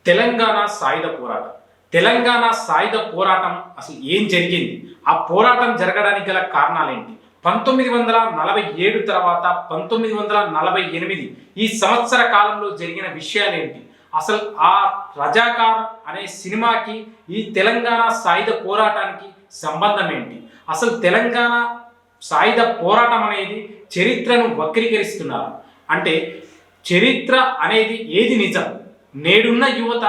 తెలంగాణ సాయుధ పోరాటం. తెలంగాణ సాయుధ పోరాటం అసలు ఏం జరిగింది? ఆ పోరాటం జరగడానికి గల కారణాలేంటి? 1947 తర్వాత 1948 ఈ సంవత్సర కాలంలో జరిగిన విషయాలేంటి? అసలు ఆ రజాకార్ అనే సినిమాకి ఈ తెలంగాణ సాయుధ పోరాటానికి సంబంధం ఏంటి? అసలు తెలంగాణ సాయుధ పోరాటం అనేది చరిత్రను వక్రీకరిస్తున్నారు. అంటే చరిత్ర అనేది ఏది నిజం? నేడున్న యువత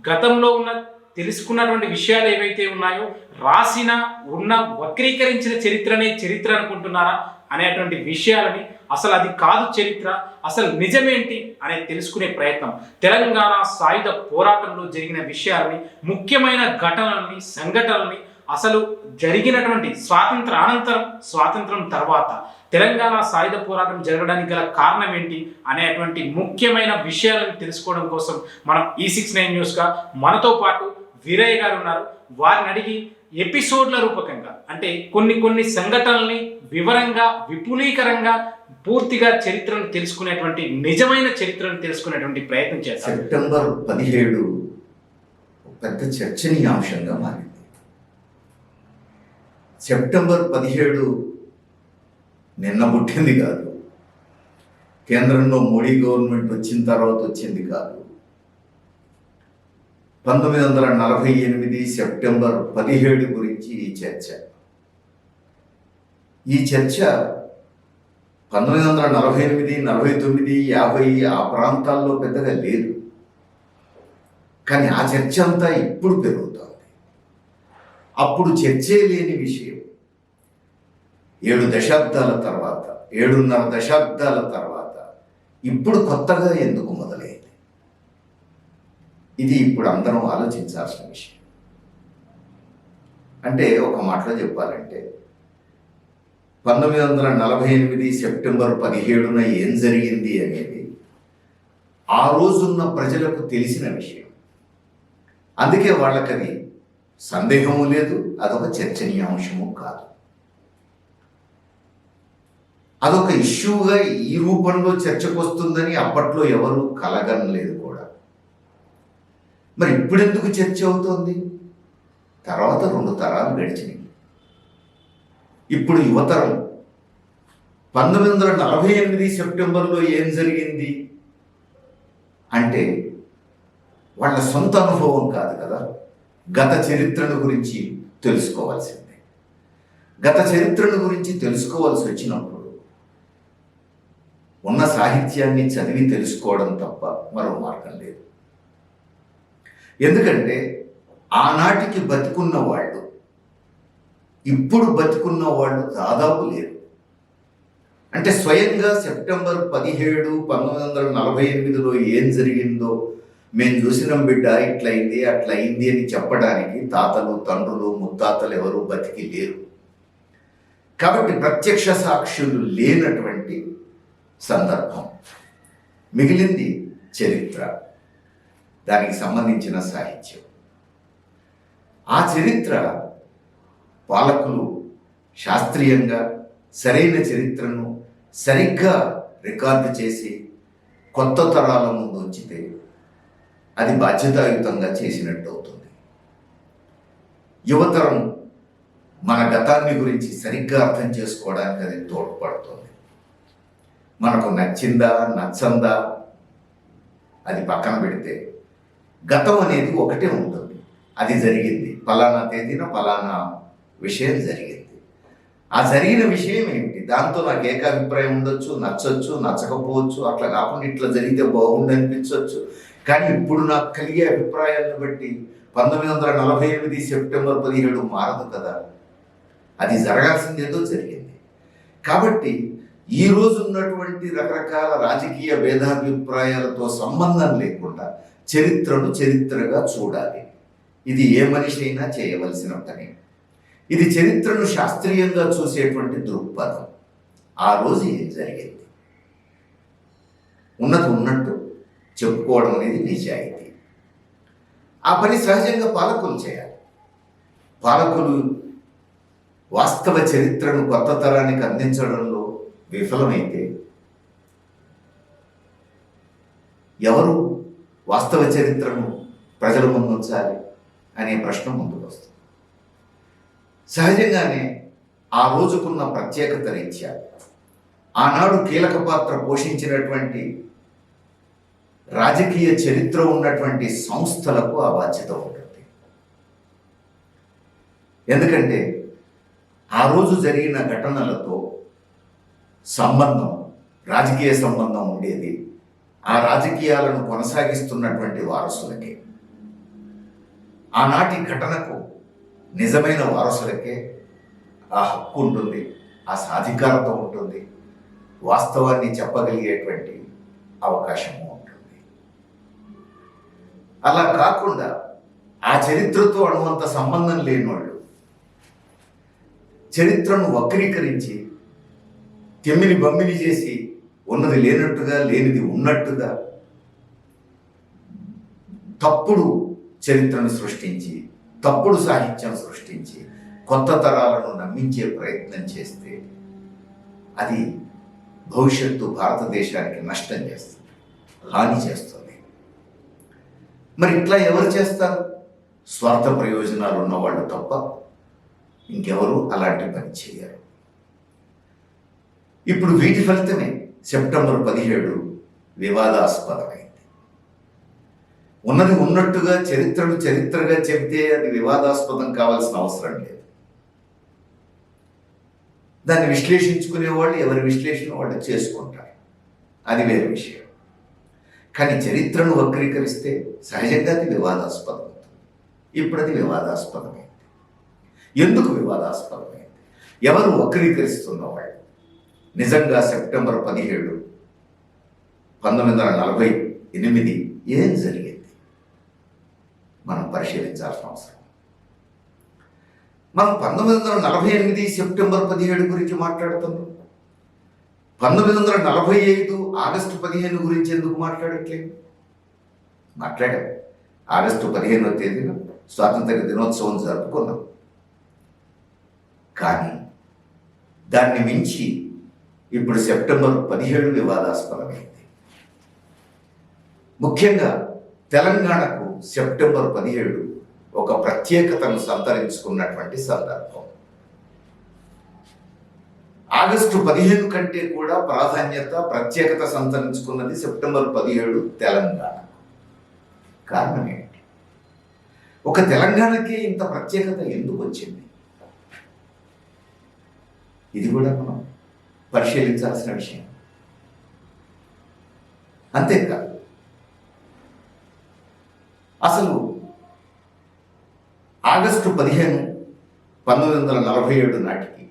గతంలో ఉన్న తెలుసుకున్నటువంటి విషయాలు ఏవైతే ఉన్నాయో రాసిన ఉన్న వక్రీకరించిన చరిత్రనే చరిత్ర అనుకుంటున్నారా అనేటువంటి విషయాలని, అసలు అది కాదు చరిత్ర, అసలు నిజమేంటి అనేది తెలుసుకునే ప్రయత్నం, తెలంగాణ సాయుధ పోరాటంలో జరిగిన విషయాలని, ముఖ్యమైన ఘటనల్ని, సంఘటనల్ని, అసలు జరిగినటువంటి స్వాతంత్ర అనంతరం, స్వాతంత్రం తర్వాత తెలంగాణ సాయుధ పోరాటం జరగడానికి గల కారణం ఏంటి అనేటువంటి ముఖ్యమైన విషయాలను తెలుసుకోవడం కోసం మనం E69 న్యూస్గా మనతో పాటు వీరయ్య గారు ఉన్నారు. వారిని అడిగి ఎపిసోడ్ల రూపకంగా, అంటే కొన్ని సంఘటనల్ని వివరంగా, విపులీకరంగా, పూర్తిగా చరిత్రను తెలుసుకునేటువంటి, నిజమైన చరిత్రను తెలుసుకునేటువంటి ప్రయత్నం చేస్తారు. సెప్టెంబర్ 17 పెద్ద చర్చనీయాంశంగా మారింది. సెప్టెంబర్ 17 నిన్న పుట్టింది కాదు, కేంద్రంలో మోడీ గవర్నమెంట్ వచ్చిన తర్వాత వచ్చింది కాదు. 1948 సెప్టెంబర్ 17 గురించి ఈ చర్చ 1948, 49, 50 ఆ ప్రాంతాల్లో పెద్దగా లేదు. కానీ ఆ చర్చ అంతా ఇప్పుడు పెరుగుతుంది. అప్పుడు చర్చే లేని విషయం 7 దశాబ్దాల తర్వాత, 7.5 దశాబ్దాల తర్వాత ఇప్పుడు కొత్తగా ఎందుకు మొదలైంది? ఇది ఇప్పుడు అందరం ఆలోచించాల్సిన విషయం. అంటే ఒక మాటలో చెప్పాలంటే 1948 సెప్టెంబర్ 17న ఏం జరిగింది అనేది ఆ రోజున్న ప్రజలకు తెలిసిన విషయం. అందుకే వాళ్ళకది సందేహము లేదు, అదొక చర్చనీయాంశము కాదు. అదొక ఇష్యూగా ఈ రూపంలో చర్చకు వస్తుందని అప్పట్లో ఎవరు కలగనలేదు కూడా. మరి ఇప్పుడెందుకు చర్చ అవుతోంది? తర్వాత 2 తరాలు గడిచినాయి. ఇప్పుడు యువతరం 1948 సెప్టెంబర్లో ఏం జరిగింది అంటే వాళ్ళ సొంత అనుభవం కాదు కదా, గత చరిత్రను గురించి తెలుసుకోవాల్సిందే. గత చరిత్రను గురించి తెలుసుకోవాల్సి వచ్చినప్పుడు ఉన్న సాహిత్యాన్ని చదివి తెలుసుకోవడం తప్ప మరో మార్గం లేదు. ఎందుకంటే ఆనాటికి బతికున్న వాళ్ళు ఇప్పుడు బతికున్న వాళ్ళు దాదాపు లేరు. అంటే స్వయంగా సెప్టెంబర్ 17, 1948లో ఏం జరిగిందో మేము చూసిన బిడ్డ ఇట్లయింది అట్లయింది అని చెప్పడానికి తాతలు, తండ్రులు, ముత్తాతలు ఎవరు బతికి లేరు. కాబట్టి ప్రత్యక్ష సాక్షులు లేనటువంటి సందర్భం. మిగిలింది చరిత్ర, దానికి సంబంధించిన సాహిత్యం. ఆ చరిత్ర పాలకులు శాస్త్రీయంగా సరైన చరిత్రను సరిగ్గా రికార్డు చేసి కొత్త తరాల ముందు ఉంచితే అది బాధ్యతాయుతంగా చేసినట్టు అవుతుంది. యువతరం మన గతాన్ని గురించి సరిగ్గా అర్థం చేసుకోవడానికి అది తోడ్పడుతుంది. మనకు నచ్చిందా నచ్చందా అది పక్కన పెడితే గతం అనేది ఒకటే ఉంటుంది. అది జరిగింది, ఫలానా తేదీన ఫలానా విషయం జరిగింది. ఆ జరిగిన విషయం ఏమిటి, దాంతో నాకు ఏకాభిప్రాయం ఉండొచ్చు, నచ్చొచ్చు, నచ్చకపోవచ్చు, అట్లా కాకుండా ఇట్లా జరిగితే బాగుండు అనిపించవచ్చు. కానీ ఇప్పుడు నాకు కలిగే అభిప్రాయాలను బట్టి 1948 సెప్టెంబర్ 17 మారదు కదా, అది జరగాల్సింది ఏదో జరిగింది. కాబట్టి ఈ రోజు ఉన్నటువంటి రకరకాల రాజకీయ భేదాభిప్రాయాలతో సంబంధం లేకుండా చరిత్రను చరిత్రగా చూడాలి. ఇది ఏ మనిషి అయినా చేయవలసిన పని. ఇది చరిత్రను శాస్త్రీయంగా చూసేటువంటి దృక్పథం. ఆ రోజు ఏం జరిగింది ఉన్నది ఉన్నట్టు చెప్పుకోవడం అనేది నిజాయితీ. ఆ పని సహజంగా పాలకులు చేయాలి. పాలకులు వాస్తవ చరిత్రను కొత్త తరానికి అందించడంలో విఫలమైతే ఎవరు వాస్తవ చరిత్రను ప్రజల ముందు ఉంచాలి అనే ప్రశ్న ముందుకు వస్తుంది. సహజంగానే ఆ రోజుకున్న ప్రత్యేకత రీత్యా ఆనాడు కీలక పాత్ర పోషించినటువంటి రాజకీయ చరిత్ర ఉన్నటువంటి సంస్థలకు ఆ బాధ్యత ఉంటుంది. ఎందుకంటే ఆ రోజు జరిగిన ఘటనలతో సంబంధం, రాజకీయ సంబంధం ఉండేది ఆ రాజకీయాలను కొనసాగిస్తున్నటువంటి వారసులకే. ఆనాటి ఘటనకు నిజమైన వారసులకే ఆ హక్కు ఉంటుంది, ఆ సాధికారత ఉంటుంది, వాస్తవాన్ని చెప్పగలిగేటువంటి అవకాశము ఉంటుంది. అలా కాకుండా ఆ చరిత్రతో అణువంత సంబంధం లేని వాళ్ళు చరిత్రను వక్రీకరించి తెమ్మిని బమ్మిని చేసి ఉన్నది లేనట్టుగా లేనిది ఉన్నట్టుగా తప్పుడు చరిత్రను సృష్టించి తప్పుడు సాహిత్యం సృష్టించి కొత్త తరాలను నమ్మించే ప్రయత్నం చేస్తే అది భవిష్యత్తు భారతదేశానికి నష్టం చేస్తుంది, హాని చేస్తుంది. మరి ఇట్లా ఎవరు చేస్తారు? స్వార్థ ప్రయోజనాలు ఉన్నవాళ్ళు తప్ప ఇంకెవరు అలాంటి పని చేయరు. ఇప్పుడు వీటి ఫలితమే సెప్టెంబర్ 17 వివాదాస్పదమైంది. ఉన్నది ఉన్నట్టుగా చరిత్రను చరిత్రగా చెబితే అది వివాదాస్పదం కావాల్సిన అవసరం లేదు. దాన్ని విశ్లేషించుకునే వాళ్ళు ఎవరి విశ్లేషణ వాళ్ళు చేసుకుంటారు, అది వేరే విషయం. కానీ చరిత్రను వక్రీకరిస్తే సహజంగా అది వివాదాస్పదం అవుతుంది. ఇప్పుడు అది వివాదాస్పదమైంది. ఎందుకు వివాదాస్పదమైంది? ఎవరు వక్రీకరిస్తున్న వాళ్ళు? నిజంగా సెప్టెంబర్ 17, 1948 ఏం జరిగింది మనం పరిశీలించాల్సిన అవసరం. మనం 1948 సెప్టెంబర్ 17 గురించి మాట్లాడుతున్నాం. 1945 ఆగస్టు 15 గురించి ఎందుకు మాట్లాడట్లేదు? మాట్లాడాం. ఆగస్టు 15వ తేదీన స్వాతంత్ర దినోత్సవం జరుపుకున్నాం. కానీ దాన్ని మించి ఇప్పుడు సెప్టెంబర్ 17 వివాదాస్పదమైంది. ముఖ్యంగా తెలంగాణకు సెప్టెంబర్ 17 ఒక ప్రత్యేకతను సంతరించుకున్నటువంటి సందర్భం. ఆగస్టు 15 కంటే కూడా ప్రాధాన్యత, ప్రత్యేకత సంతరించుకున్నది సెప్టెంబర్ 17 తెలంగాణ. కారణం ఏంటి? ఒక తెలంగాణకి ఇంత ప్రత్యేకత ఎందుకు వచ్చింది? ఇది కూడా మనం పరిశీలించాల్సిన విషయం. అంతేకాదు, అసలు ఆగస్టు 15, 1947 నాటికి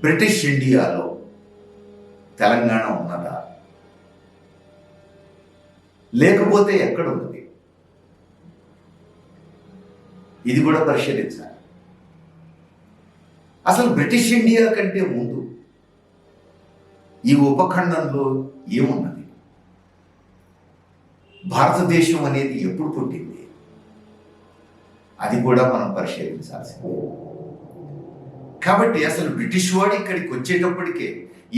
బ్రిటిష్ ఇండియాలో తెలంగాణ ఉన్నదా? లేకపోతే ఎక్కడున్నది? ఇది కూడా పరిశీలించాలి. అసలు బ్రిటిష్ ఇండియా కంటే ముందు ఈ ఉపఖండంలో ఏమున్నది? భారతదేశం అనేది ఎప్పుడు పుట్టింది? అది కూడా మనం పరిశీలించాల్సింది. కాబట్టి అసలు బ్రిటిష్ వాడు ఇక్కడికి వచ్చేటప్పటికే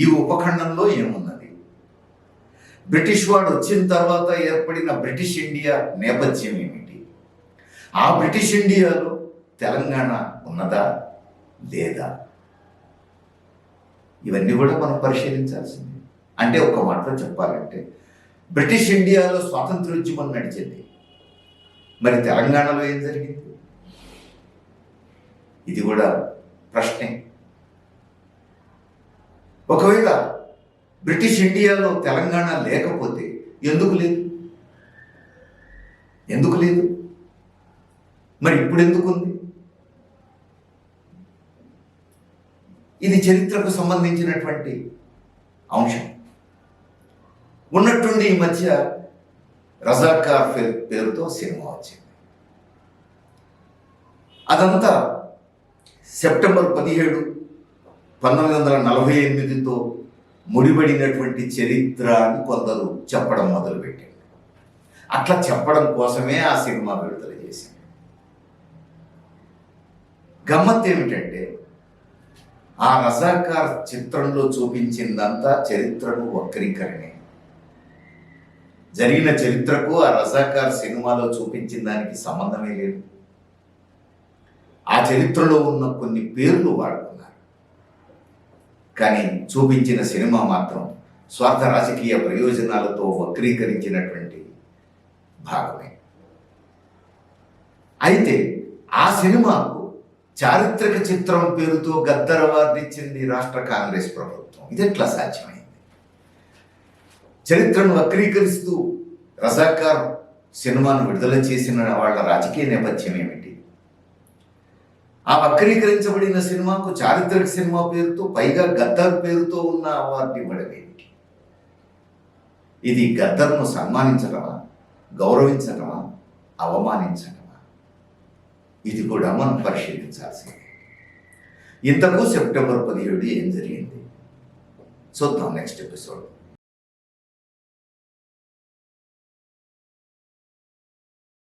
ఈ ఉపఖండంలో ఏమున్నది? బ్రిటిష్ వాడు వచ్చిన తర్వాత ఏర్పడిన బ్రిటిష్ ఇండియా నేపథ్యం ఏమిటి? ఆ బ్రిటిష్ ఇండియాలో తెలంగాణ ఉన్నదా లేదా? ఇవన్నీ కూడా మనం పరిశీలించాల్సింది. అంటే ఒక మాటలో చెప్పాలంటే బ్రిటిష్ ఇండియాలో స్వాతంత్రోద్యమం నడిచింది. మరి తెలంగాణలో ఏం జరిగింది? ఇది కూడా ప్రశ్నే. ఒకవేళ బ్రిటిష్ ఇండియాలో తెలంగాణ లేకపోతే ఎందుకు లేదు? ఎందుకు లేదు? మరి ఇప్పుడు ఎందుకు ఉంది? ఇది చరిత్రకు సంబంధించినటువంటి అంశం. ఉన్నట్టుండి ఈ మధ్య రజాకార్ పేరుతో సినిమా వచ్చింది. అదంతా సెప్టెంబర్ 17, 1948తో ముడిపడినటువంటి చరిత్ర అని కొందరు చెప్పడం మొదలుపెట్టారు. అట్లా చెప్పడం కోసమే ఆ సినిమా విడుదల చేసింది. గమ్మత్తు ఏమిటంటే ఆ రజాకార్ చిత్రంలో చూపించిందంతా చరిత్రను వక్రీకరణే. జరిగిన చరిత్రకు ఆ రజాకార్ సినిమాలో చూపించిన దానికి సంబంధమే లేదు. ఆ చరిత్రలో ఉన్న కొన్ని పేర్లు వాడుకున్నారు, కానీ చూపించిన సినిమా మాత్రం స్వార్థ రాజకీయ ప్రయోజనాలతో వక్రీకరించినటువంటి భాగమే. అయితే ఆ సినిమాకు చారిత్రక చిత్రం పేరుతో గద్దర్ అవార్డు ఇచ్చింది రాష్ట్ర కాంగ్రెస్ ప్రభుత్వం. ఇది ఎట్లా సాధ్యమైంది? చరిత్రను వక్రీకరిస్తూ రజాకార్ సినిమాను విడుదల చేసిన వాళ్ళ రాజకీయ నేపథ్యం ఏమిటి? ఆ వక్రీకరించబడిన సినిమాకు చారిత్రక సినిమా పేరుతో, పైగా గద్దర్ పేరుతో ఉన్న అవార్డు ఇవ్వడం ఏమిటి? ఇది గద్దర్ను సన్మానించడమా, గౌరవించడమా, అవమానించడమా? ఇది కూడా మనం పరిశీలించాల్సింది. ఇంతకు సెప్టెంబర్ 17 ఏం జరిగింది చూద్దాం నెక్స్ట్ ఎపిసోడ్.